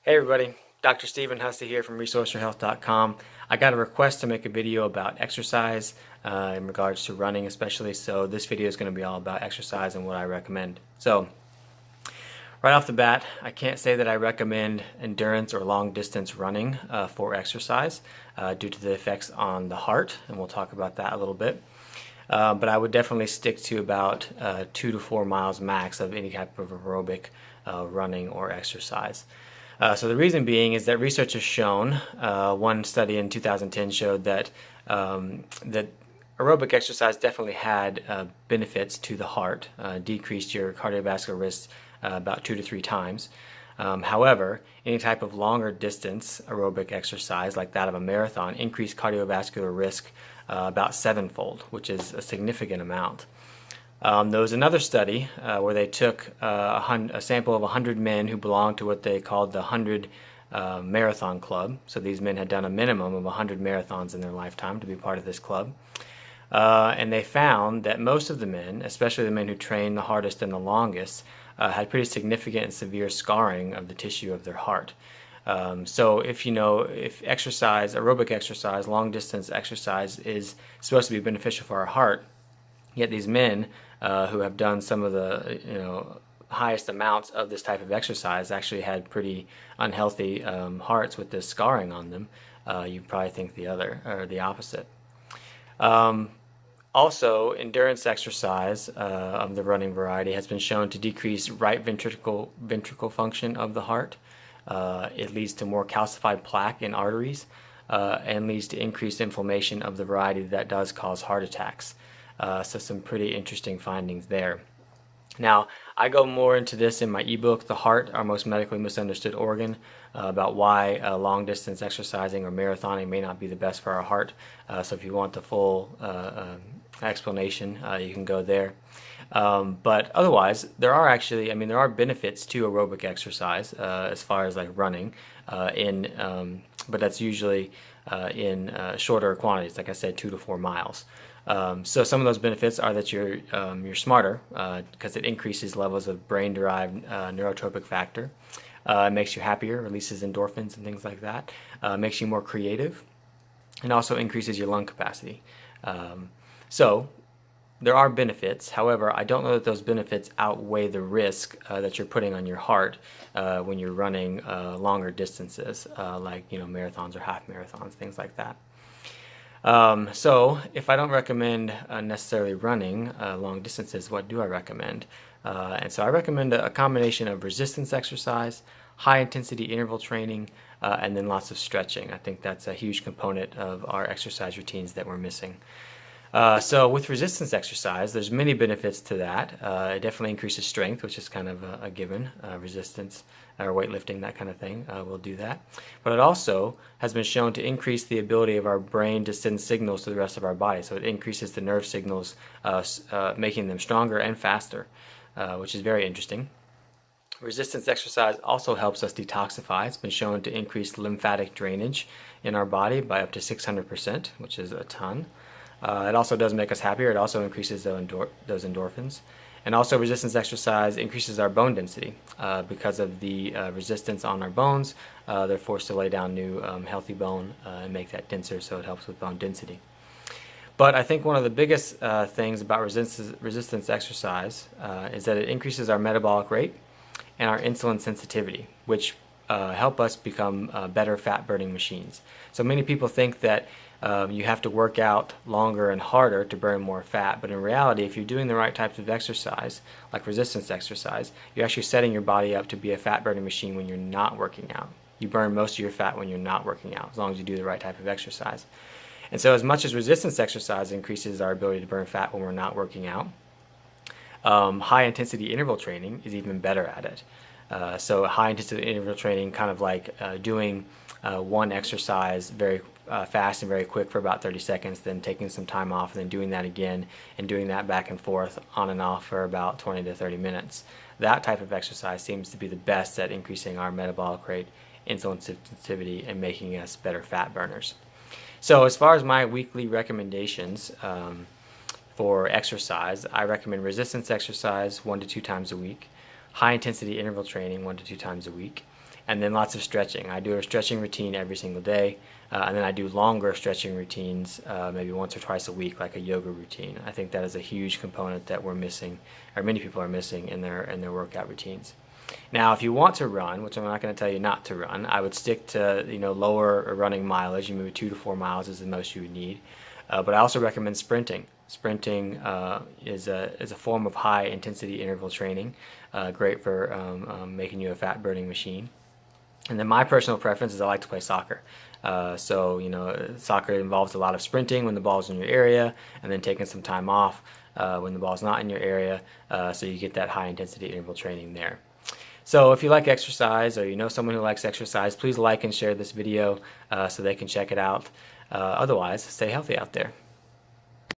Hey everybody, Dr. Stephen Hussey here from ResourceForHealth.com. I got a request to make a video about exercise in regards to running especially, so this video is going to be all about exercise and what I recommend. So, right off the bat, I can't say that I recommend endurance or long distance running for exercise due to the effects on the heart, and we'll talk about that a little bit. But I would definitely stick to about 2 to 4 miles max of any type of aerobic running or exercise. So the reason being is that research has shown, one study in 2010 showed that that aerobic exercise definitely had benefits to the heart, decreased your cardiovascular risk about 2 to 3 times. However, any type of longer distance aerobic exercise like that of a marathon increased cardiovascular risk about sevenfold, which is a significant amount. There was another study where they took a sample of 100 men who belonged to what they called the 100 Marathon Club. So these men had done a minimum of 100 marathons in their lifetime to be part of this club. And they found that most of the men, especially the men who trained the hardest and the longest, had pretty significant and severe scarring of the tissue of their heart. So if exercise, aerobic exercise, long distance exercise is supposed to be beneficial for our heart, yet these men who have done some of the highest amounts of this type of exercise actually had pretty unhealthy hearts with this scarring on them. You probably think the other or the opposite. Also, endurance exercise of the running variety has been shown to decrease right ventricle function of the heart. It leads to more calcified plaque in arteries and leads to increased inflammation of the variety that does cause heart attacks. So some pretty interesting findings there. Now, I go more into this in my ebook, The Heart, Our Most Medically Misunderstood Organ, about why long distance exercising or marathoning may not be the best for our heart. So if you want the full explanation, you can go there. But otherwise, there are benefits to aerobic exercise as far as like running, but that's usually in shorter quantities, like I said, 2 to 4 miles. So some of those benefits are that you're smarter because it increases levels of brain-derived neurotropic factor. It makes you happier, releases endorphins and things like that. Makes you more creative, and also increases your lung capacity. So there are benefits. However, I don't know that those benefits outweigh the risk that you're putting on your heart when you're running longer distances, like marathons or half marathons, things like that. So if I don't recommend necessarily running long distances, what do I recommend? And so I recommend a combination of resistance exercise, high intensity interval training, and then lots of stretching. I think that's a huge component of our exercise routines that we're missing. So with resistance exercise, there's many benefits to that. It definitely increases strength, which is kind of a given. Resistance or weightlifting, that kind of thing, will do that. But it also has been shown to increase the ability of our brain to send signals to the rest of our body. So it increases the nerve signals, making them stronger and faster, which is very interesting. Resistance exercise also helps us detoxify. It's been shown to increase lymphatic drainage in our body by up to 600%, which is a ton. It also does make us happier. It also increases those endorphins. And also resistance exercise increases our bone density because of the resistance on our bones. They're forced to lay down new healthy bone and make that denser, so it helps with bone density. But I think one of the biggest things about resistance exercise is that it increases our metabolic rate and our insulin sensitivity, which help us become better fat-burning machines. So many people think that you have to work out longer and harder to burn more fat, but in reality, if you're doing the right types of exercise, like resistance exercise, you're actually setting your body up to be a fat-burning machine when you're not working out. You burn most of your fat when you're not working out, as long as you do the right type of exercise. And so as much as resistance exercise increases our ability to burn fat when we're not working out, high intensity interval training is even better at it. So high intensity interval training, kind of like doing one exercise very fast and very quick for about 30 seconds, then taking some time off, and then doing that again, and doing that back and forth on and off for about 20 to 30 minutes. That type of exercise seems to be the best at increasing our metabolic rate, insulin sensitivity, and making us better fat burners. So as far as my weekly recommendations for exercise, I recommend resistance exercise 1 to 2 times a week, high intensity interval training 1 to 2 times a week, and then lots of stretching. I do a stretching routine every single day, and then I do longer stretching routines, maybe once or twice a week, like a yoga routine. I think that is a huge component that we're missing, or many people are missing in their workout routines. Now, if you want to run, which I'm not going to tell you not to run, I would stick to lower running mileage. Maybe 2 to 4 miles is the most you would need. But I also recommend sprinting. Sprinting is a form of high intensity interval training, great for making you a fat burning machine. And then my personal preference is I like to play soccer. Soccer involves a lot of sprinting when the ball's in your area, and then taking some time off when the ball's not in your area, so you get that high intensity interval training there. So if you like exercise, or you know someone who likes exercise, please like and share this video so they can check it out. Otherwise, stay healthy out there.